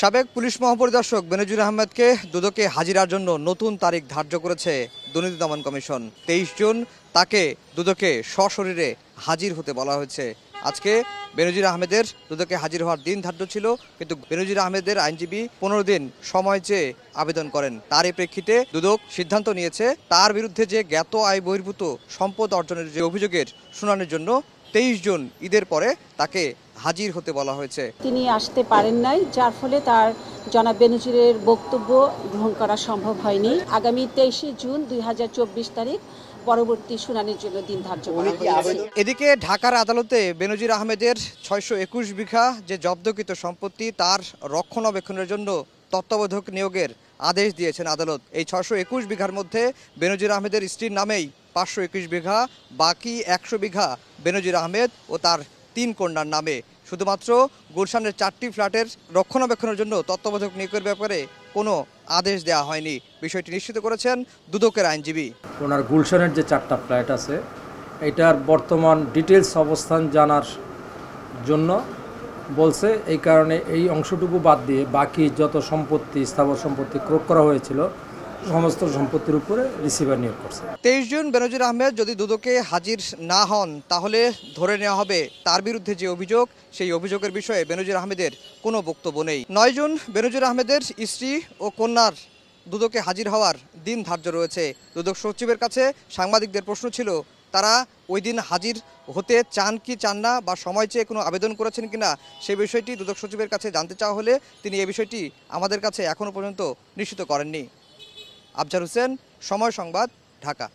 সাবেক পুলিশ মহাপরিদর্শক বেনজির আহমেদকে দুদকে হাজিরার জন্য নতুন তারিখ ধার্য করেছে দুর্নীতি দমন কমিশন। 23 জুন তাকে দুদকে সশরীরে হাজির হতে বলা হয়েছে। আজকে বেনজির আহমেদের দুদকে হাজির হওয়ার দিন ধার্য ছিল, কিন্তু বেনজির আহমেদের আইনজীবী 15 দিন সময় চেয়ে আবেদন করেন। তারই প্রেক্ষিতে দুদক সিদ্ধান্ত নিয়েছে তার বিরুদ্ধে যে জ্ঞাত আয় বহির্ভূত সম্পদ অর্জনের যে অভিযোগের শুনানির জন্য 23 জুন ঈদের পরে তাকে হাজির হতে বলা হয়েছে। তিনি আসতে পারেন নাই, যার ফলে তার জনাব বেনজিরের বক্তব্য গ্রহণ করা সম্ভব হয়নি। আগামী 23 জুন 2024 তারিখ পরবর্তী শুনানির জন্য দিন ধার্য করা হয়েছে। এদিকে ঢাকার আদালতে বেনজির আহমেদের 621 বিঘা যে জব্দকৃত সম্পত্তি তার রক্ষণাবেক্ষণের জন্য তত্ত্বাবধায়ক নিয়োগের আদেশ দিয়েছেন আদালত। এই 621 বিঘার মধ্যে বেনজির আহমেদের স্ত্রীর নামেই 521 বিঘা, বাকি 100 বিঘা বেনজির আহমেদ ও তার 3 কন্যার নামে। শুধুমাত্র গুলশানের 4টি ফ্ল্যাটের রক্ষণাবেক্ষণের জন্য তত্ত্বাবধায়ক নিয়োগের ব্যাপারে কোনো আদেশ দেওয়া হয়নি। বিষয়টি নিশ্চিত করেছেন দুদকের আইনজীবী। ওনার গুলশানের যে 4টা ফ্ল্যাট আছে, এটার বর্তমান ডিটেলস অবস্থান জানার জন্য বলছে। এই কারণে এই অংশটুকু বাদ দিয়ে বাকি যত সম্পত্তি, স্থাবর সম্পত্তি ক্রয় করা হয়েছিল সমস্ত সম্পত্তির উপরে রিসিভার নিয়োগ করছে। 23 জুন বেনজির আহমেদ যদি দুদকে হাজির না হন, তাহলে ধরে নেওয়া হবে তার বিরুদ্ধে যে অভিযোগ, সেই অভিযোগের বিষয়ে বেনজির আহমেদের কোনো বক্তব্য নেই। 9 জুন বেনজির আহমেদের স্ত্রী ও কন্যার দুদকে হাজির হওয়ার দিন ধার্য রয়েছে। দুদক সচিবের কাছে সাংবাদিকদের প্রশ্ন ছিল, তারা ওই দিন হাজির হতে চান কি চান না, বা সময় চেয়ে কোনো আবেদন করেছেন কিনা, সেই বিষয়টি দুদক সচিবের কাছে জানতে চাওয়া হলে তিনি এই বিষয়টি আমাদের কাছে এখনও পর্যন্ত নিশ্চিত করেননি। আফজার হোসেন, সময় সংবাদ, ঢাকা।